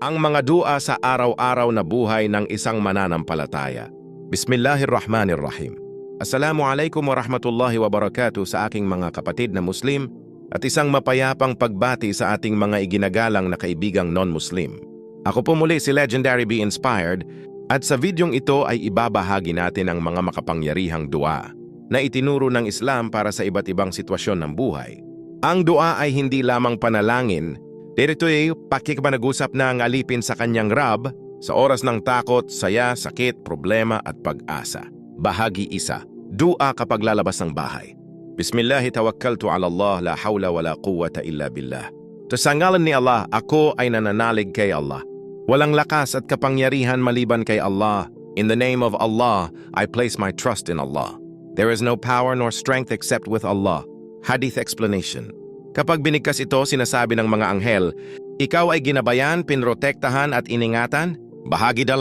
Ang mga dua sa araw-araw na buhay ng isang mananampalataya. Bismillahirrahmanirrahim. Assalamualaikum warahmatullahi wabarakatuh sa aking mga kapatid na Muslim at isang mapayapang pagbati sa ating mga iginagalang na kaibigang non-Muslim. Ako po muli si Legendary Be Inspired at sa videong ito ay ibabahagi natin ang mga makapangyarihang dua na itinuro ng Islam para sa iba't ibang sitwasyon ng buhay. Ang dua ay hindi lamang panalangin, dito ay pakikipanag-usap na ang alipin sa kanyang Rab sa oras ng takot, saya, sakit, problema at pag-asa. Bahagi 1. Dua kapag lalabas ng bahay. Bismillahi tawakkaltu ala Allah, la hawla wa la quwwata illa billah. Sa ngalan ni Allah, ako ay nananalig kay Allah. Walang lakas at kapangyarihan maliban kay Allah. In the name of Allah, I place my trust in Allah. There is no power nor strength except with Allah. Hadith explanation. Kapag binigkas ito, sinasabi ng mga anghel, ikaw ay ginabayan, pinrotektahan at iningatan? Bahagi 2.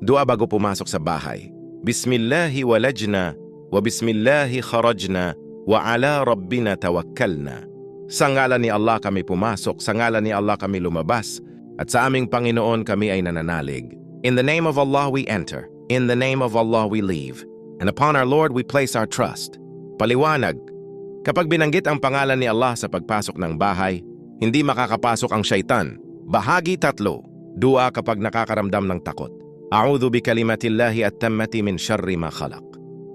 Dua bago pumasok sa bahay. Bismillahi walajna, wa bismillahi kharajna, wa ala rabbina tawakkalna. Sa ngalan ni Allah kami pumasok, sa ngalan ni Allah kami lumabas, at sa aming Panginoon kami ay nananalig. In the name of Allah we enter, in the name of Allah we leave, and upon our Lord we place our trust. Paliwanag. Kapag binanggit ang pangalan ni Allah sa pagpasok ng bahay, hindi makakapasok ang syaitan. Bahagi 3. Dua kapag nakakaramdam ng takot. A'udhu bi kalimatillahi at-tammati min syarri ma khalaq.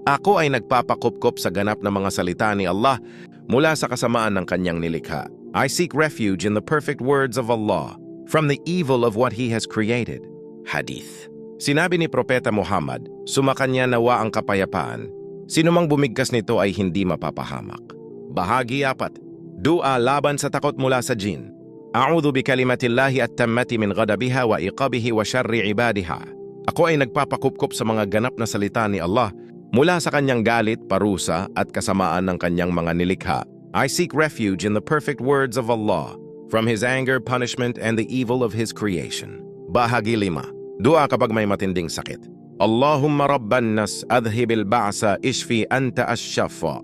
Ako ay nagpapakupkop sa ganap na mga salita ni Allah mula sa kasamaan ng kanyang nilikha. I seek refuge in the perfect words of Allah from the evil of what He has created. Hadith. Sinabi ni Propeta Muhammad, sumakanya nawa ang kapayapaan. Sinumang bumigkas nito ay hindi mapapahamak. Bahagi 4. Dua laban sa takot mula sa jin. A'udhu bi kalimatillahi at-tammati min ghadabiha wa iqabihi wa syarri ibadiha. Ako ay nagpapakupkop sa mga ganap na salita ni Allah mula sa kanyang galit, parusa at kasamaan ng kanyang mga nilikha. I seek refuge in the perfect words of Allah from His anger, punishment, and the evil of His creation. Bahagi 5. Dua kapag may matinding sakit. Allahumma rabban nas adhibil ba'sa ishfi anta ash-shafa.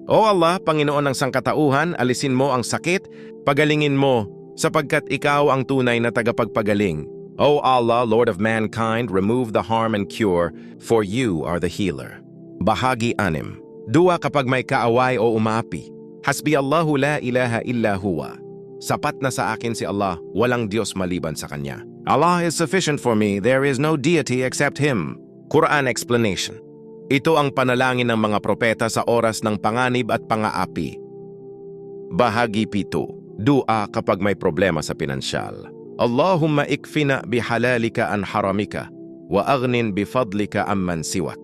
O Allah, Panginoon ng sangkatauhan, alisin mo ang sakit, pagalingin mo, sapagkat ikaw ang tunay na tagapagpagaling. O Allah, Lord of mankind, remove the harm and cure, for you are the healer. Bahagi 6. Dua kapag may kaaway o umaapi. Hasbi Allahu la ilaha illa huwa. Sapat na sa akin si Allah, walang Diyos maliban sa Kanya. Allah is sufficient for me, there is no deity except Him. Quran explanation. Ito ang panalangin ng mga propeta sa oras ng panganib at pangaapi. Bahagi 7. Dua kapag may problema sa pinansyal. Allahumma ikfina bihalalika an haramika, wa agnin bifadlika amman siwak.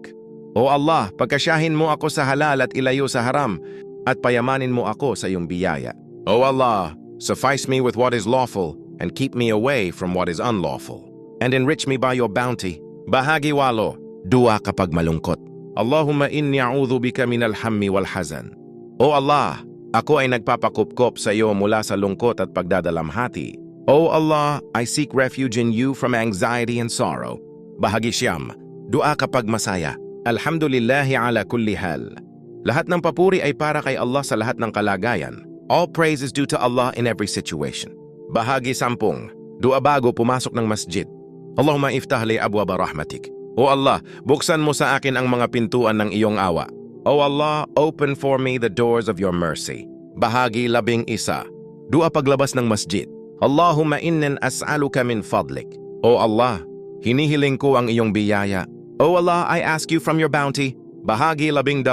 O Allah, pagkasyahin mo ako sa halal at ilayo sa haram, at payamanin mo ako sa iyong biyaya. O Allah, suffice me with what is lawful, and keep me away from what is unlawful, and enrich me by your bounty. Bahagi 8. Dua kapag malungkot. Allahumma inni a'udhu bika minal hammi wal hazan. O Allah, ako ay nagpapakupkop sa iyo mula sa lungkot at pagdadalamhati. O Allah, I seek refuge in you from anxiety and sorrow. Bahagi 9. Dua kapag masaya. Alhamdulillahi ala kulli hal. Lahat ng papuri ay para kay Allah sa lahat ng kalagayan. All praise is due to Allah in every situation. Bahagi 10. Dua bago pumasok ng masjid. Allahumma iftah li abwaba rahmatik. O Allah, buksan mo sa akin ang mga pintuan ng iyong awa. O Allah, open for me the doors of your mercy. Bahagi 11. Dua paglabas ng masjid. Allahumma innan as'aluka min fadlik. O Allah, hinihiling ko ang iyong biyaya. O Allah, I ask you from your bounty. Bahagi 12.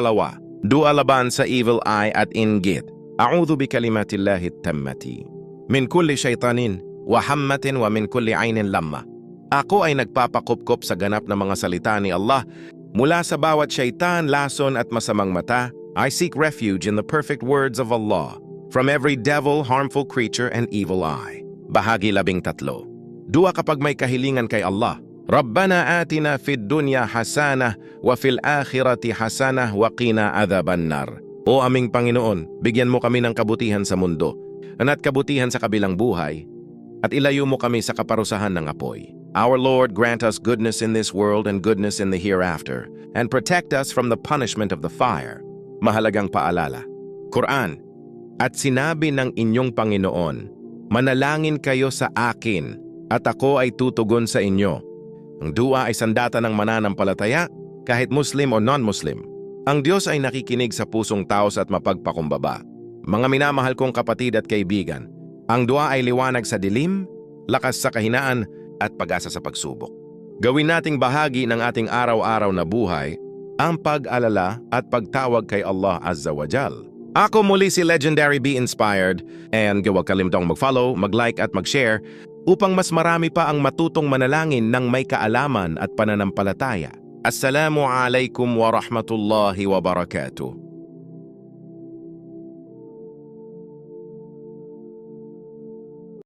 Dua laban sa evil eye at inggit. A'udhu bi kalimatillahi at-tammati min kulli shaytanin wa hammatin wa min kulli aynin lamma. Ako ay nagpapakupkop sa ganap na mga salita ni Allah mula sa bawat syaitan, lason at masamang mata. I seek refuge in the perfect words of Allah from every devil, harmful creature, and evil eye. Bahagi 13. Dua kapag may kahilingan kay Allah. Rabbana atina fid dunya hasanah wa fil akhirati hasanah wa qina adhaban nar. O aming Panginoon, bigyan mo kami ng kabutihan sa mundo at kabutihan sa kabilang buhay, at ilayo mo kami sa kaparusahan ng apoy. Our Lord, grant us goodness in this world and goodness in the hereafter, and protect us from the punishment of the fire. Mahalagang paalala. Quran. At sinabi ng inyong Panginoon, manalangin kayo sa akin at ako ay tutugon sa inyo. Ang dua ay sandata ng mananampalataya, kahit Muslim o non-Muslim. Ang Diyos ay nakikinig sa pusong taos at mapagpakumbaba. Mga minamahal kong kapatid at kaibigan, ang dua ay liwanag sa dilim, lakas sa kahinaan, at pag-asa sa pagsubok. Gawin nating bahagi ng ating araw-araw na buhay ang pag-alala at pagtawag kay Allah Azza wa Jal. Ako muli si Legendary Be Inspired, and huwag kalimutang mag-follow, mag-like at mag-share upang mas marami pa ang matutong manalangin ng may kaalaman at pananampalataya. Assalamu alaikum wa rahmatullahi wa barakatuh.